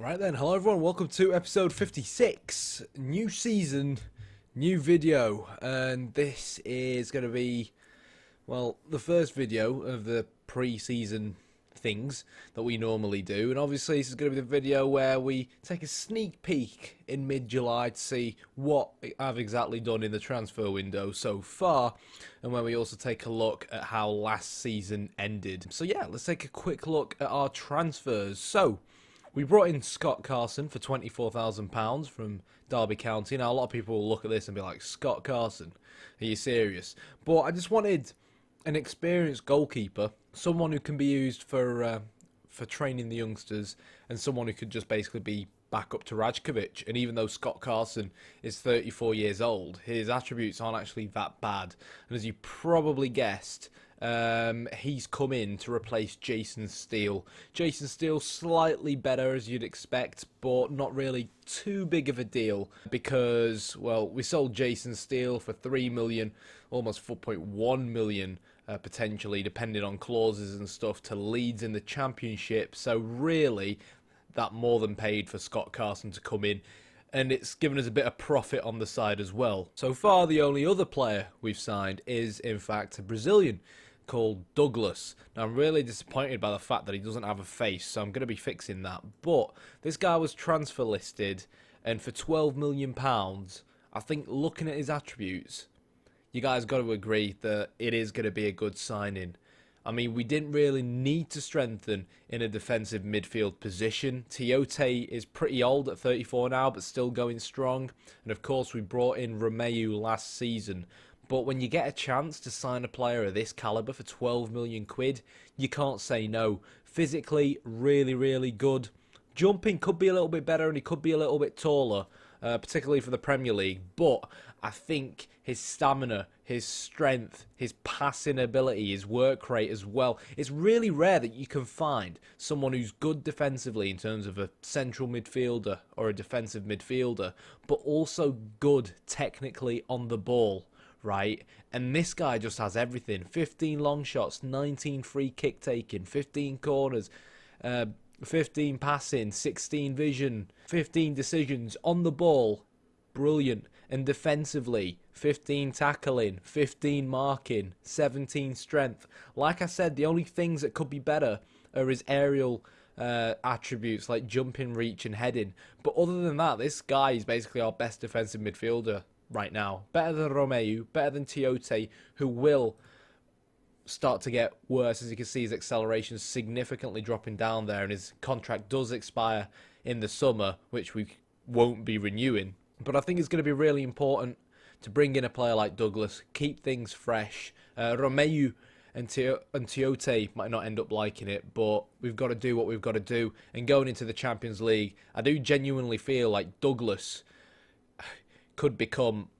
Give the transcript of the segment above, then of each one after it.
Right then, hello everyone, welcome to episode 56. New season, new video, and this is going to be, well, the first video of the pre-season things that we normally do. And obviously this is going to be the video where we take a sneak peek in mid-July to see what I've exactly done in the transfer window so far, and where we also take a look at how last season ended. So yeah, let's take a quick look at our transfers. So we brought in Scott Carson for £24,000 from Derby County. Now, a lot of people will look at this and be like, Scott Carson, are you serious? But I just wanted an experienced goalkeeper, someone who can be used for training the youngsters, and someone who could just basically be back up to Rajkovic. And even though Scott Carson is 34 years old, his attributes aren't actually that bad. And as you probably guessed, he's come in to replace Jason Steele. Jason Steele slightly better as you'd expect, but not really too big of a deal because, well, we sold Jason Steele for 3 million, almost 4.1 million potentially, depending on clauses and stuff, to Leeds in the Championship. So really, that more than paid for Scott Carson to come in, and it's given us a bit of profit on the side as well. So far, the only other player we've signed is, in fact, a Brazilian called Douglas. Now, I'm really disappointed by the fact that he doesn't have a face, so I'm going to be fixing that. But this guy was transfer listed, and for £12 million, I think looking at his attributes, you guys got to agree that it is going to be a good signing. I mean, we didn't really need to strengthen in a defensive midfield position. Tiote is pretty old at 34 now, but still going strong. And of course, we brought in Romeu last season. But when you get a chance to sign a player of this caliber for 12 million quid, you can't say no. Physically, really, really good. Jumping could be a little bit better, and he could be a little bit taller, particularly for the Premier League. But I think his stamina, his strength, his passing ability, his work rate as well. It's really rare that you can find someone who's good defensively in terms of a central midfielder or a defensive midfielder, but also good technically on the ball, right? And this guy just has everything. 15 long shots, 19 free kick taking, 15 corners, 15 passing, 16 vision, 15 decisions on the ball. Brilliant. And defensively, 15 tackling, 15 marking, 17 strength. Like I said, the only things that could be better are his aerial attributes like jumping, reach and heading. But other than that, this guy is basically our best defensive midfielder right now. Better than Romeu, better than Tiote, who will start to get worse. As you can see, his acceleration is significantly dropping down there, and his contract does expire in the summer, which we won't be renewing. But I think it's going to be really important to bring in a player like Douglas, keep things fresh. Romeu and Tiote might not end up liking it, but we've got to do what we've got to do. And going into the Champions League, I do genuinely feel like Douglas could become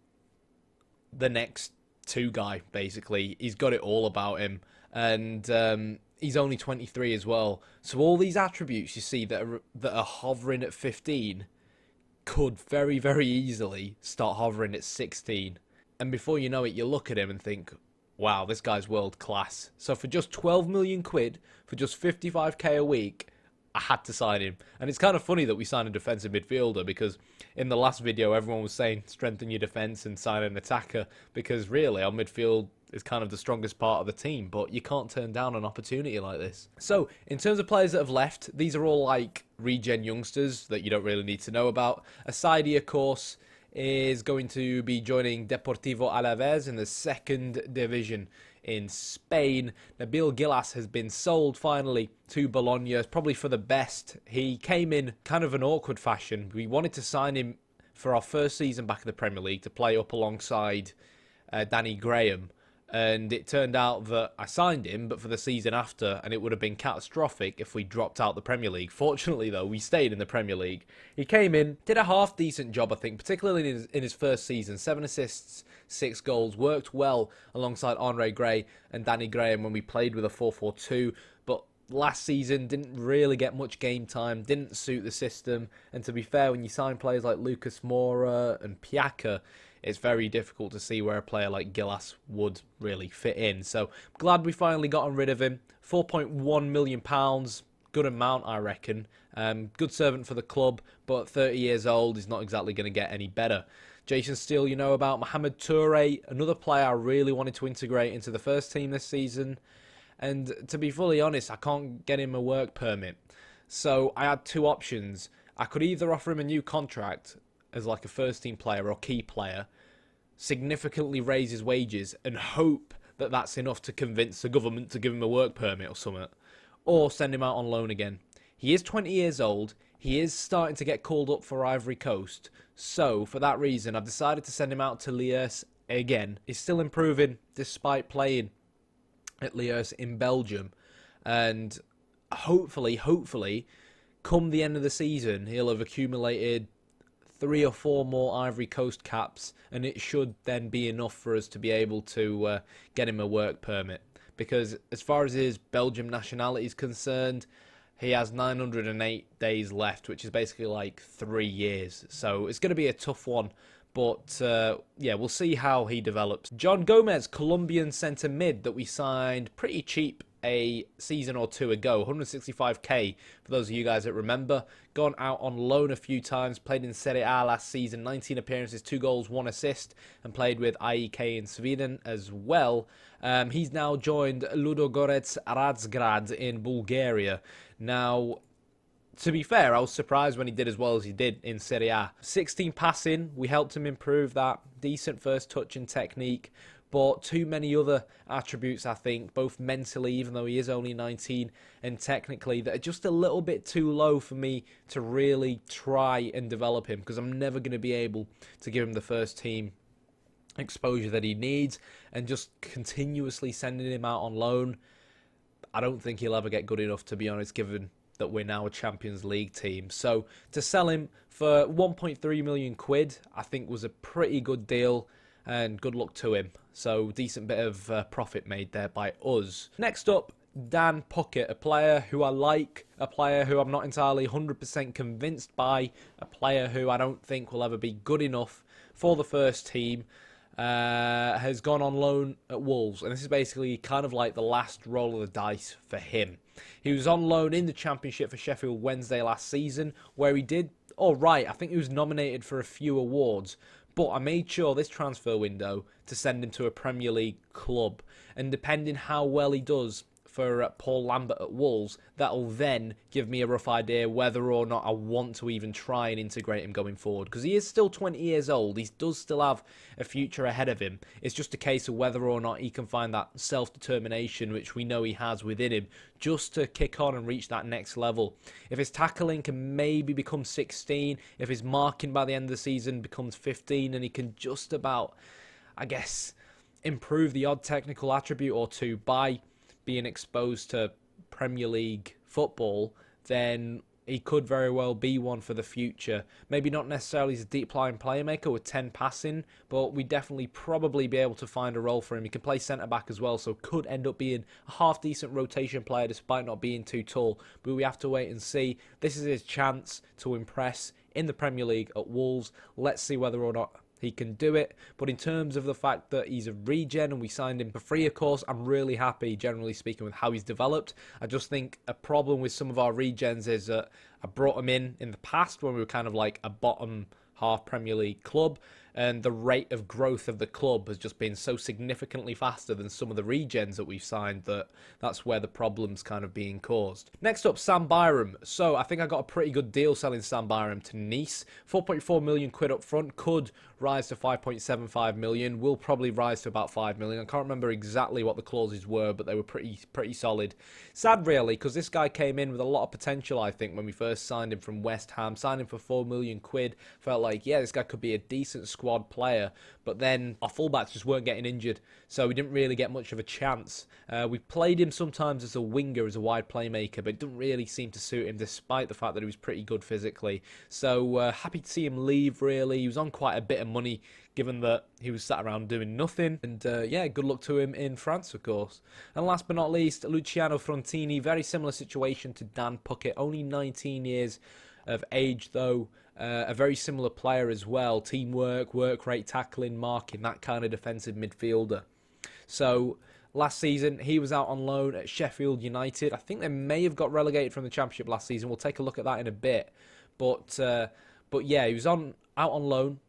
the next two guy, basically. He's got it all about him. And he's only 23 as well. So all these attributes you see that are hovering at 15 could very, very easily start hovering at 16. And before you know it, you look at him and think, wow, this guy's world class. So for just 12 million quid, for just 55k a week, I had to sign him. And it's kind of funny that we signed a defensive midfielder, because in the last video, everyone was saying strengthen your defence and sign an attacker, because really our midfield is kind of the strongest part of the team, but you can't turn down an opportunity like this. So in terms of players that have left, these are all like regen youngsters that you don't really need to know about. Asidi, of course, is going to be joining Deportivo Alaves in the second division in Spain. Nabil Gillas has been sold finally to Bologna. It's probably for the best. He came in kind of an awkward fashion. We wanted to sign him for our first season back in the Premier League to play up alongside Danny Graham. And it turned out that I signed him, but for the season after, and it would have been catastrophic if we dropped out the Premier League. Fortunately, though, we stayed in the Premier League. He came in, did a half-decent job, I think, particularly in his first season. 7 assists, 6 goals, worked well alongside Andre Gray and Danny Graham when we played with a 4-4-2, but last season didn't really get much game time, didn't suit the system, and to be fair, when you sign players like Lucas Moura and Piaka, it's very difficult to see where a player like Gillas would really fit in. So glad we finally got rid of him. £4.1 million, good amount, I reckon. Good servant for the club, but 30 years old, he's not exactly going to get any better. Jason Steele, you know about. Mohamed Toure, another player I really wanted to integrate into the first team this season. And to be fully honest, I can't get him a work permit. So I had two options. I could either offer him a new contract as like a first team player or key player, significantly raise his wages and hope that that's enough to convince the government to give him a work permit or something, or send him out on loan again. He is 20 years old. He is starting to get called up for Ivory Coast. So, for that reason, I've decided to send him out to Leicester again. He's still improving despite playing at Leicester in Belgium. And hopefully, come the end of the season, he'll have accumulated 3 or 4 more Ivory Coast caps, and it should then be enough for us to be able to get him a work permit. Because as far as his Belgium nationality is concerned, he has 908 days left, which is basically like 3 years. So it's going to be a tough one. But, yeah, we'll see how he develops. John Gomez, Colombian centre mid that we signed pretty cheap a season or two ago. 165k for those of you guys that remember. Gone out on loan a few times. Played in Serie A last season. 19 appearances, 2 goals, 1 assist. And played with AEK in Sweden as well. He's now joined Ludogorets Razgrad in Bulgaria. Now, to be fair, I was surprised when he did as well as he did in Serie A. 16 passing, we helped him improve that. Decent first touch and technique, but too many other attributes, I think, both mentally, even though he is only 19, and technically, that are just a little bit too low for me to really try and develop him, because I'm never going to be able to give him the first team exposure that he needs, and just continuously sending him out on loan, I don't think he'll ever get good enough, to be honest, given that we're now a Champions League team. So to sell him for 1.3 million quid, I think was a pretty good deal, and good luck to him. So decent bit of profit made there by us. Next up, Dan Puckett, a player who I like, a player who I'm not entirely 100% convinced by, a player who I don't think will ever be good enough for the first team. Has gone on loan at Wolves, and this is basically kind of like the last roll of the dice for him. He was on loan in the Championship for Sheffield Wednesday last season, where he did alright. I think he was nominated for a few awards, but I made sure this transfer window to send him to a Premier League club, and depending how well he does for Paul Lambert at Wolves, that'll then give me a rough idea whether or not I want to even try and integrate him going forward. Because he is still 20 years old. He does still have a future ahead of him. It's just a case of whether or not he can find that self-determination, which we know he has within him, just to kick on and reach that next level. If his tackling can maybe become 16, if his marking by the end of the season becomes 15, and he can just about, I guess, improve the odd technical attribute or two by being exposed to Premier League football, then he could very well be one for the future. Maybe not necessarily as a deep-lying playmaker with 10 passing, but we definitely probably be able to find a role for him. He can play centre-back as well, so could end up being a half-decent rotation player despite not being too tall. But we have to wait and see. This is his chance to impress in the Premier League at Wolves. Let's see whether or not he can do it. But in terms of the fact that he's a regen and we signed him for free, of course, I'm really happy, generally speaking, with how he's developed. I just think a problem with some of our regens is that I brought him in the past when we were kind of like a bottom half Premier League club, and the rate of growth of the club has just been so significantly faster than some of the regens that we've signed that that's where the problem's kind of being caused. Next up, Sam Byram. So I think I got a pretty good deal selling Sam Byram to Nice. 4.4 million quid up front, could rise to 5.75 million, will probably rise to about 5 million. I can't remember exactly what the clauses were, but they were pretty solid. Sad really, because this guy came in with a lot of potential, I think, when we first signed him from West Ham. Signed him for 4 million quid. Felt like, yeah, this guy could be a decent squad player, but then our fullbacks just weren't getting injured, so we didn't really get much of a chance. We played him sometimes as a winger, as a wide playmaker, but it didn't really seem to suit him despite the fact that he was pretty good physically. So happy to see him leave, really. He was on quite a bit of money given that he was sat around doing nothing, and yeah, good luck to him in France, of course. And last but not least, Luciano Frontini. Very similar situation to Dan Puckett, only 19 years of age though. A very similar player as well. Teamwork, work rate, tackling, marking, that kind of defensive midfielder. So last season. He was out on loan at Sheffield United. I think they may have got relegated from the Championship last season. We'll take a look at that in a bit. But yeah, he was out on loan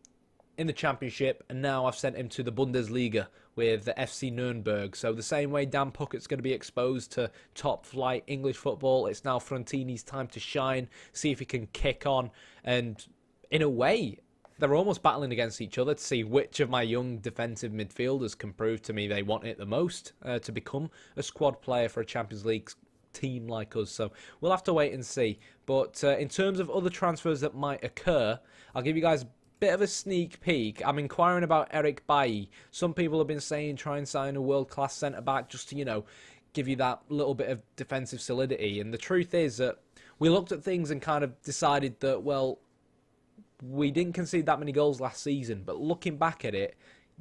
in the Championship, and now I've sent him to the Bundesliga with the FC Nuremberg. So the same way Dan Puckett's going to be exposed to top-flight English football, it's now Frontini's time to shine, see if he can kick on. And in a way, they're almost battling against each other to see which of my young defensive midfielders can prove to me they want it the most to become a squad player for a Champions League team like us. So we'll have to wait and see. But in terms of other transfers that might occur, I'll give you guys bit of a sneak peek. I'm inquiring about Eric Bailly. Some people have been saying try and sign a world-class centre-back just to, you know, give you that little bit of defensive solidity. And the truth is that we looked at things and kind of decided that, well, we didn't concede that many goals last season. But looking back at it,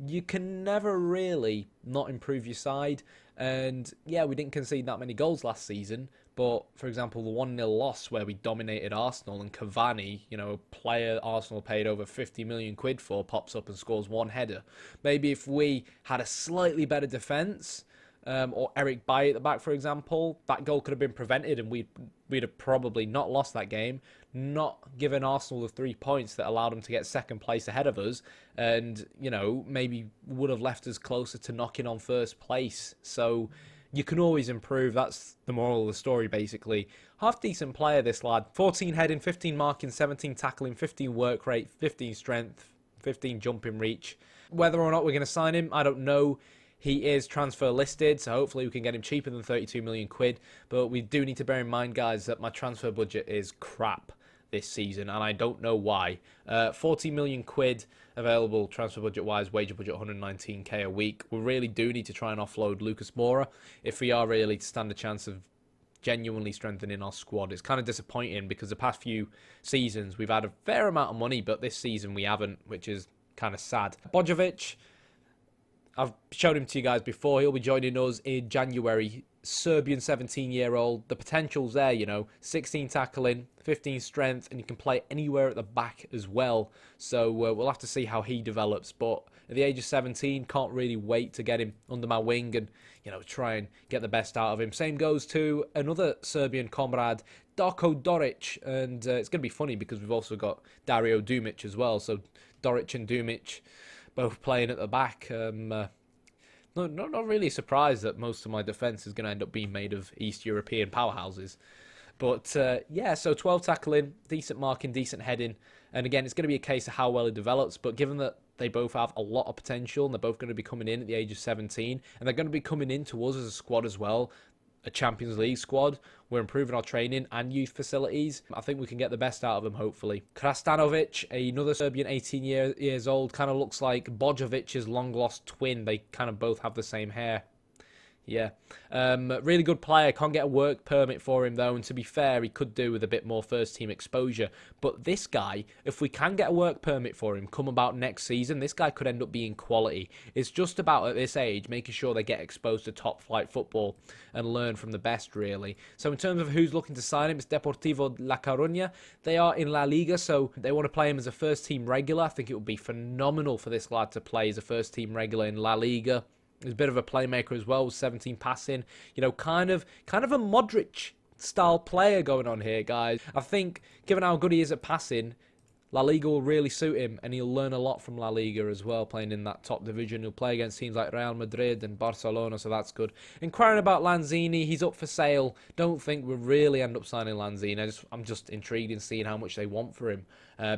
you can never really not improve your side. And yeah, we didn't concede that many goals last season. But, for example, the 1-0 loss where we dominated Arsenal and Cavani, you know, a player Arsenal paid over 50 million quid for, pops up and scores one header. Maybe if we had a slightly better defence, or Eric Bailly at the back, for example, that goal could have been prevented and we'd have probably not lost that game, not given Arsenal the 3 points that allowed them to get second place ahead of us, and, you know, maybe would have left us closer to knocking on first place. So you can always improve. That's the moral of the story, basically. Half decent player, this lad. 14 heading, 15 marking, 17 tackling, 15 work rate, 15 strength, 15 jumping reach. Whether or not we're going to sign him, I don't know. He is transfer listed, so hopefully we can get him cheaper than 32 million quid. But we do need to bear in mind, guys, that my transfer budget is crap this season, and I don't know why. 40 million quid available transfer budget-wise, wage budget 119k a week. We really do need to try and offload Lucas Moura if we are really to stand a chance of genuinely strengthening our squad. It's kind of disappointing because the past few seasons we've had a fair amount of money, but this season we haven't, which is kind of sad. Bojovic, I've shown him to you guys before. He'll be joining us in January. Serbian 17-year-old. The potential's there, you know. 16 tackling, 15 strength, and you can play anywhere at the back as well. So we'll have to see how he develops. But at the age of 17, can't really wait to get him under my wing and, you know, try and get the best out of him. Same goes to another Serbian comrade, Darko Doric. And it's going to be funny because we've also got Dario Dumic as well. So Doric and Dumic both playing at the back. Not really surprised that most of my defence is going to end up being made of East European powerhouses. But, yeah, so 12 tackling, decent marking, decent heading. And again, it's going to be a case of how well he develops. But given that they both have a lot of potential and they're both going to be coming in at the age of 17, and they're going to be coming into us as a squad as well, a Champions League squad, we're improving our training and youth facilities. I think we can get the best out of them, hopefully. Krastanovic, another Serbian 18 years old, kind of looks like Bojovic's long-lost twin. They kind of both have the same hair. Yeah. Really good player. Can't get a work permit for him, though. And to be fair, he could do with a bit more first-team exposure. But this guy, if we can get a work permit for him come about next season, this guy could end up being quality. It's just about, at this age, making sure they get exposed to top-flight football and learn from the best, really. So in terms of who's looking to sign him, it's Deportivo La Coruña. They are in La Liga, so they want to play him as a first-team regular. I think it would be phenomenal for this lad to play as a first-team regular in La Liga. He's a bit of a playmaker as well, with 17 passing. You know, kind of a Modric-style player going on here, guys. I think, given how good he is at passing, La Liga will really suit him, and he'll learn a lot from La Liga as well, playing in that top division. He'll play against teams like Real Madrid and Barcelona, so that's good. Inquiring about Lanzini, he's up for sale. Don't think we'll really end up signing Lanzini. I'm just intrigued in seeing how much they want for him,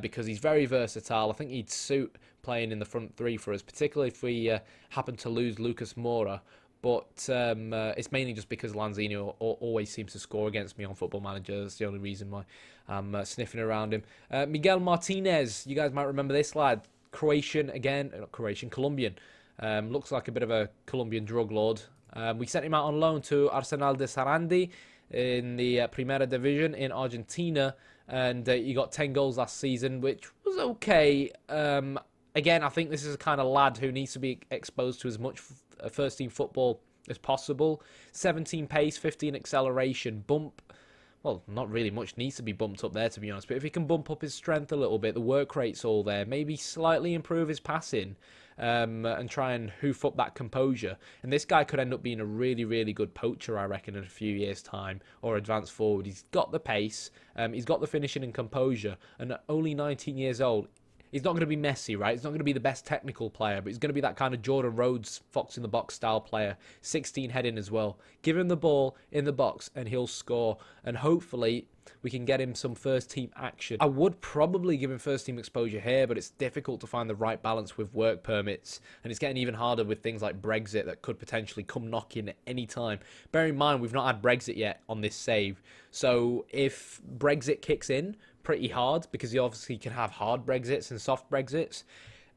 because he's very versatile. I think he'd suit playing in the front three for us, particularly if we happen to lose Lucas Moura. But it's mainly just because Lanzini always seems to score against me on Football Manager. That's the only reason why I'm sniffing around him. Miguel Martinez, you guys might remember this lad. Croatian again, not Croatian, Colombian. Looks like a bit of a Colombian drug lord. We sent him out on loan to Arsenal de Sarandi in the Primera Division in Argentina. And he got 10 goals last season, which was okay. Again, I think this is a kind of lad who needs to be exposed to as much first-team football as possible. 17 pace, 15 acceleration, bump well, not really much needs to be bumped up there, to be honest. But if he can bump up his strength a little bit, the work rate's all there, maybe slightly improve his passing, and try and hoof up that composure. And this guy could end up being a really, really good poacher, I reckon, in a few years' time, or advanced forward. He's got the pace, he's got the finishing and composure, and at only 19 years old, he's not going to be Messi, right? He's not going to be the best technical player, but he's going to be that kind of Jordan Rhodes, fox in the box style player. 16 heading as well. Give him the ball in the box and he'll score. And hopefully we can get him some first team action. I would probably give him first team exposure here, but it's difficult to find the right balance with work permits. And it's getting even harder with things like Brexit that could potentially come knocking at any time. Bear in mind, we've not had Brexit yet on this save. So if Brexit kicks in pretty hard, because you obviously can have hard Brexits and soft Brexits,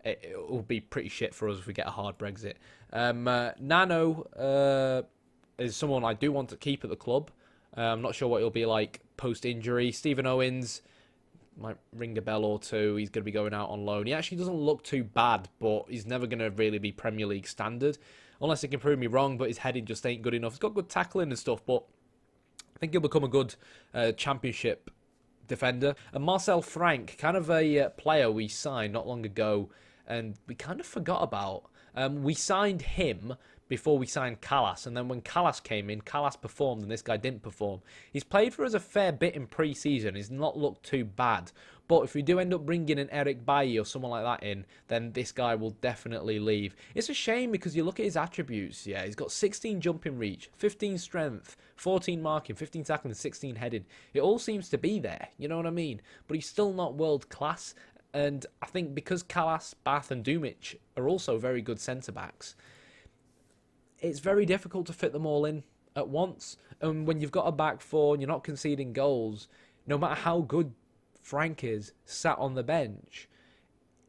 it will be pretty shit for us if we get a hard Brexit. Nano is someone I do want to keep at the club. I'm not sure what he'll be like post-injury. Stephen Owens might ring a bell or two. He's going to be going out on loan. He actually doesn't look too bad, but he's never going to really be Premier League standard, unless he can prove me wrong, but his heading just ain't good enough. He's got good tackling and stuff, but I think he'll become a good championship defender. And Marcel Frank, kind of a player we signed not long ago, and we kind of forgot about. We signed him before we signed Callas, and then when Callas came in, Callas performed and this guy didn't perform. He's played for us a fair bit in pre-season. He's not looked too bad, but if we do end up bringing an Eric Bailly or someone like that in, then this guy will definitely leave. It's a shame because you look at his attributes. Yeah, he's got 16 jumping reach, 15 strength, 14 marking, 15 tackling, 16 heading. It all seems to be there, you know what I mean? But he's still not world class. And I think because Callas, Bath and Dumic are also very good centre-backs, it's very difficult to fit them all in at once. And when you've got a back four and you're not conceding goals, no matter how good Frank is sat on the bench,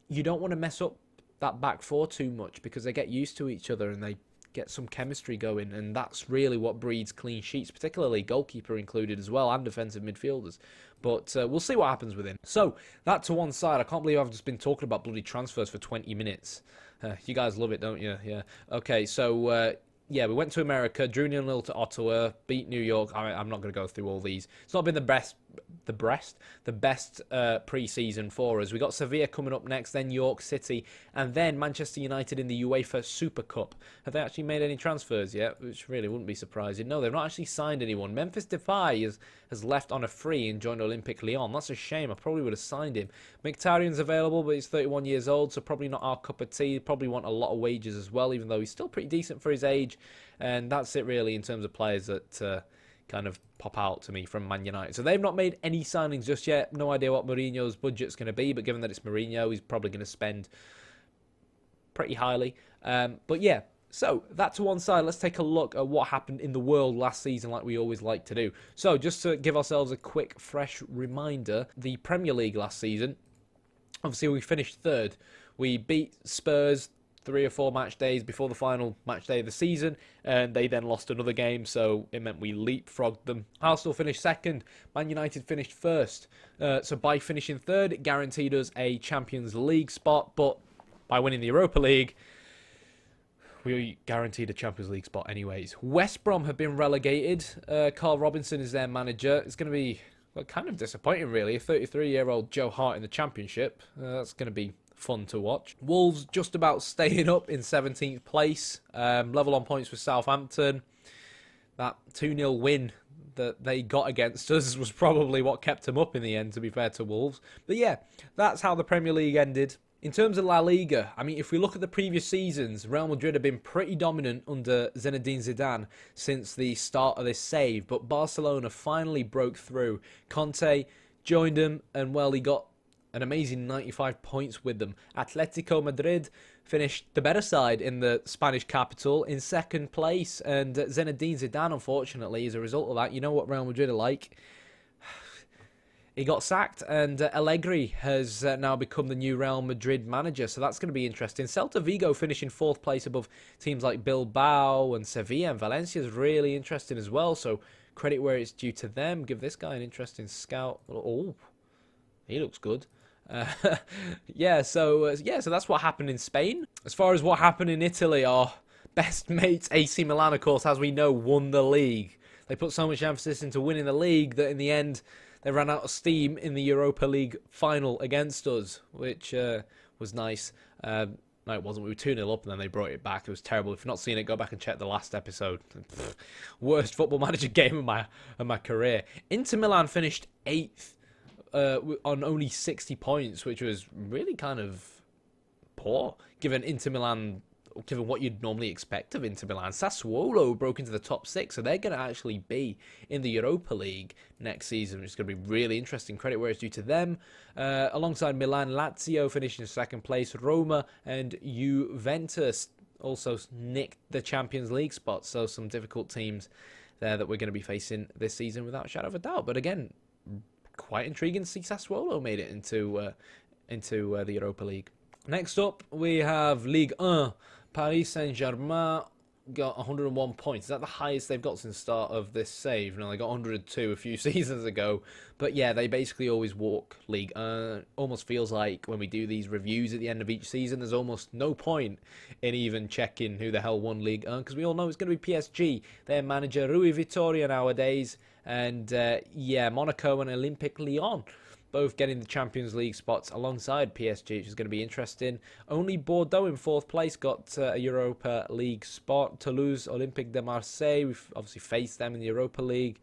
you don't want to mess up that back four too much because they get used to each other and they get some chemistry going, and that's really what breeds clean sheets, particularly goalkeeper included as well, and defensive midfielders. But we'll see what happens with him. So, that to one side. I can't believe I've just been talking about bloody transfers for 20 minutes. You guys love it, don't you? Yeah. Okay, so yeah, we went to America, drew 0-0 to Ottawa, beat New York. I'm not going to go through all these. It's not been the best pre-season for us. We got Sevilla coming up next, then York City, and then Manchester United in the UEFA Super Cup. Have they actually made any transfers yet? Which really wouldn't be surprising. No, they've not actually signed anyone. Memphis Depay has left on a free and joined Olympique Lyon. That's a shame. I probably would have signed him. Mkhitaryan's available, but he's 31 years old, so probably not our cup of tea. Probably want a lot of wages as well, even though he's still pretty decent for his age. And that's it really in terms of players that kind of pop out to me from Man United. So they've not made any signings just yet. No idea what Mourinho's budget's going to be, but given that it's Mourinho, he's probably going to spend pretty highly. But yeah, so that to one side. Let's take a look at what happened in the world last season like we always like to do. So just to give ourselves a quick, fresh reminder, the Premier League last season, obviously we finished third. We beat Spurs 3 or 4 match days before the final match day of the season, and they then lost another game, so it meant we leapfrogged them. Arsenal finished second, Man United finished first. So by finishing third, it guaranteed us a Champions League spot, but by winning the Europa League, we guaranteed a Champions League spot anyways. West Brom have been relegated. Carl Robinson is their manager. It's going to be kind of disappointing, really. A 33-year-old Joe Hart in the Championship. That's going to be fun to watch. Wolves just about staying up in 17th place, level on points with Southampton. That 2-0 win that they got against us was probably what kept them up in the end, to be fair to Wolves. But yeah, that's how the Premier League ended. In terms of La Liga, I mean, if we look at the previous seasons, Real Madrid have been pretty dominant under Zinedine Zidane since the start of this save, but Barcelona finally broke through. Conte joined them, and well, he got an amazing 95 points with them. Atletico Madrid finished the better side in the Spanish capital in second place, and Zinedine Zidane, unfortunately, as a result of that, you know what Real Madrid are like. He got sacked, and Allegri has now become the new Real Madrid manager, so that's going to be interesting. Celta Vigo finishing 4th place above teams like Bilbao and Sevilla, and Valencia is really interesting as well, so credit where it's due to them. Give this guy an interesting scout. Oh, he looks good. So that's what happened in Spain. As far as what happened in Italy, our best mates AC Milan, of course, as we know, won the league. They put so much emphasis into winning the league that in the end they ran out of steam in the Europa League final against us, which was nice. No, it wasn't. We were 2-0 up and then they brought it back. It was terrible. If you've not seen it, go back and check the last episode. Worst Football Manager game of my career. Inter Milan finished 8th on only 60 points, which was really kind of poor, given what you'd normally expect of Inter Milan. Sassuolo broke into the top 6, so they're going to actually be in the Europa League next season, which is going to be really interesting. Credit where it's due to them. Alongside Milan, Lazio finishing in 2nd place. Roma and Juventus also nicked the Champions League spot, so some difficult teams there that we're going to be facing this season without a shadow of a doubt. But again, quite intriguing to see Sassuolo made it into the Europa League. Next up, we have Ligue 1. Paris Saint-Germain got 101 points. Is that the highest they've got since the start of this save? No, they got 102 a few seasons ago. But yeah, they basically always walk Ligue 1. Almost feels like when we do these reviews at the end of each season, there's almost no point in even checking who the hell won Ligue 1, because we all know it's going to be PSG. Their manager, Rui Vitória nowadays. And yeah, Monaco and Olympique Lyon both getting the Champions League spots alongside PSG, which is going to be interesting. Only Bordeaux in 4th place got a Europa League spot. Toulouse, Olympique de Marseille, we've obviously faced them in the Europa League,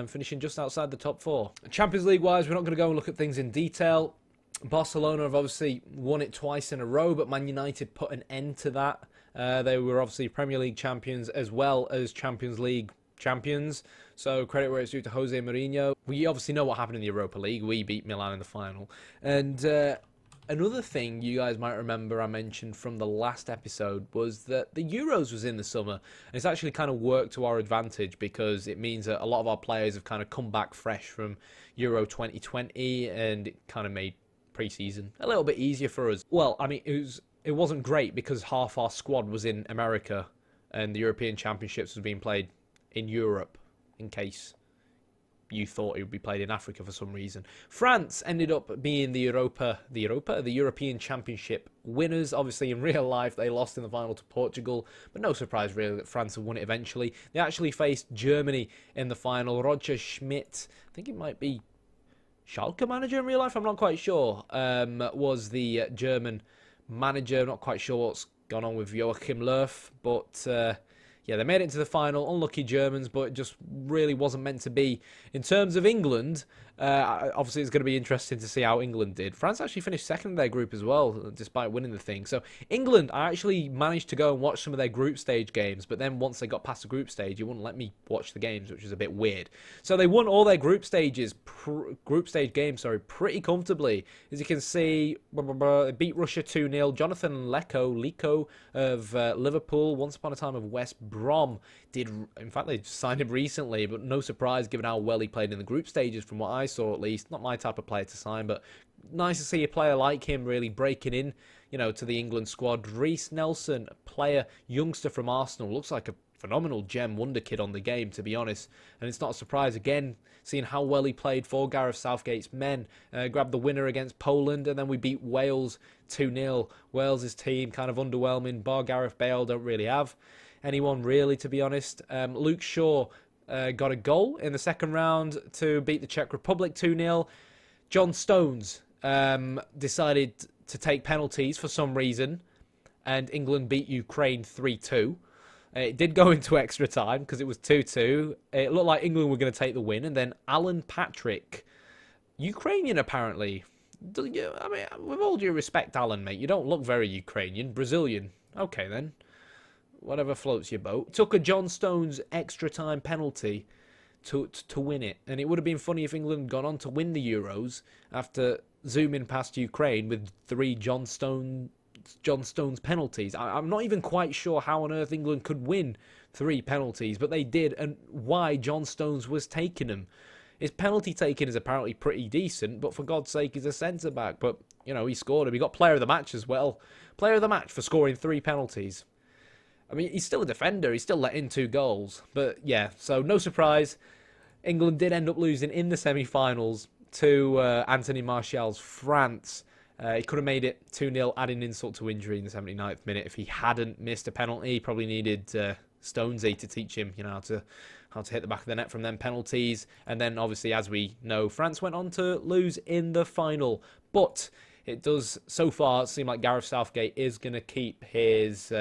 finishing just outside the top 4. Champions League-wise, we're not going to go and look at things in detail. Barcelona have obviously won it twice in a row, but Man United put an end to that. They were obviously Premier League champions as well as Champions League champions, so credit where it's due to Jose Mourinho. We obviously know what happened in the Europa League. We beat Milan in the final. And another thing you guys might remember I mentioned from the last episode was that the Euros was in the summer, and it's actually kind of worked to our advantage, because it means that a lot of our players have kind of come back fresh from Euro 2020, and it kind of made pre-season a little bit easier for us. Well, I mean, it wasn't great because half our squad was in America and the European Championships was being played in Europe, in case you thought it would be played in Africa for some reason. France ended up being the European Championship winners. Obviously, in real life, they lost in the final to Portugal, but no surprise really that France have won it eventually. They actually faced Germany in the final. Roger Schmidt, I think it might be Schalke manager in real life, I'm not quite sure, was the German manager. Not quite sure what's gone on with Joachim Löw, but yeah, they made it into the final. Unlucky Germans, but it just really wasn't meant to be. In terms of England, obviously it's going to be interesting to see how England did. France actually finished 2nd in their group as well, despite winning the thing. So England, I actually managed to go and watch some of their group stage games, but then once they got past the group stage, you wouldn't let me watch the games, which is a bit weird. So they won all their group stage games, pretty comfortably. As you can see, they beat Russia 2-0. Jonathan Lico of Liverpool, once upon a time of West Brom, in fact, they signed him recently, but no surprise given how well he played in the group stages from what I saw, at least. Not my type of player to sign, but nice to see a player like him really breaking in, to the England squad. Reece Nelson, youngster from Arsenal, looks like a phenomenal gem wonder kid on the game, to be honest. And it's not a surprise, again, seeing how well he played for Gareth Southgate's men. Grabbed the winner against Poland, and then we beat Wales 2-0. Wales' team kind of underwhelming. Bar Gareth Bale, don't really have anyone really, to be honest. Luke Shaw got a goal in the second round to beat the Czech Republic 2-0. John Stones decided to take penalties for some reason, and England beat Ukraine 3-2. It did go into extra time because it was 2-2. It looked like England were going to take the win, and then Alan Patrick, Ukrainian apparently. I mean, with all due respect, Alan, mate, you don't look very Ukrainian. Brazilian. Okay, then. Whatever floats your boat. Took a John Stones extra time penalty to win it. And it would have been funny if England had gone on to win the Euros after zooming past Ukraine with 3 John Stones penalties. I'm not even quite sure how on earth England could win 3 penalties, but they did, and why John Stones was taking them. His penalty taking is apparently pretty decent, but for God's sake, he's a centre-back. But, he scored him. He got player of the match as well. Player of the match for scoring 3 penalties. I mean, he's still a defender. He still let in 2 goals. But, yeah, so no surprise. England did end up losing in the semi-finals to Anthony Martial's France. He could have made it 2-0, adding insult to injury in the 79th minute. If he hadn't missed a penalty, he probably needed Stonesy to teach him, how to hit the back of the net from them penalties. And then, obviously, as we know, France went on to lose in the final. But it does, so far, seem like Gareth Southgate is going to keep his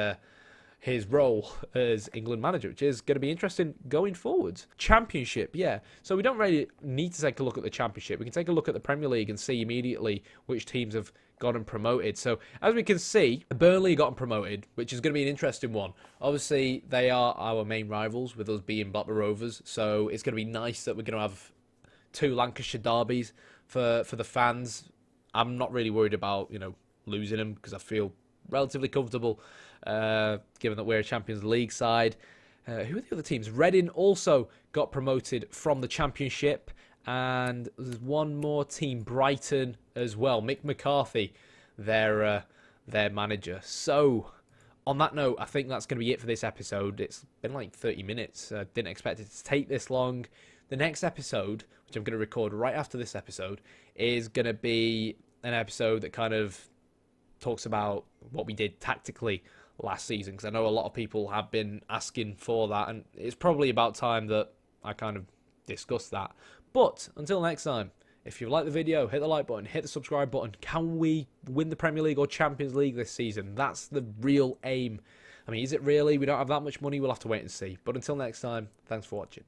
role as England manager, which is going to be interesting going forward. Championship, yeah. So we don't really need to take a look at the Championship. We can take a look at the Premier League and see immediately which teams have gotten promoted. So as we can see, Burnley gotten promoted, which is going to be an interesting one. Obviously, they are our main rivals, with us being Blackburn Rovers. So it's going to be nice that we're going to have 2 Lancashire derbies for the fans. I'm not really worried about, losing them, because I feel relatively comfortable, given that we're a Champions League side. Who are the other teams? Reading also got promoted from the Championship, and there's one more team, Brighton, as well. Mick McCarthy, their manager. So, on that note, I think that's going to be it for this episode. It's been like 30 minutes. I didn't expect it to take this long. The next episode, which I'm going to record right after this episode, is going to be an episode that kind of talks about what we did tactically last season, because I know a lot of people have been asking for that, and it's probably about time that I kind of discuss that. But until next time, if you like the video, hit the like button, hit the subscribe button. Can we win the Premier League or Champions League this season? That's the real aim. I mean, is it really? We don't have that much money. We'll have to wait and see. But until next time, thanks for watching.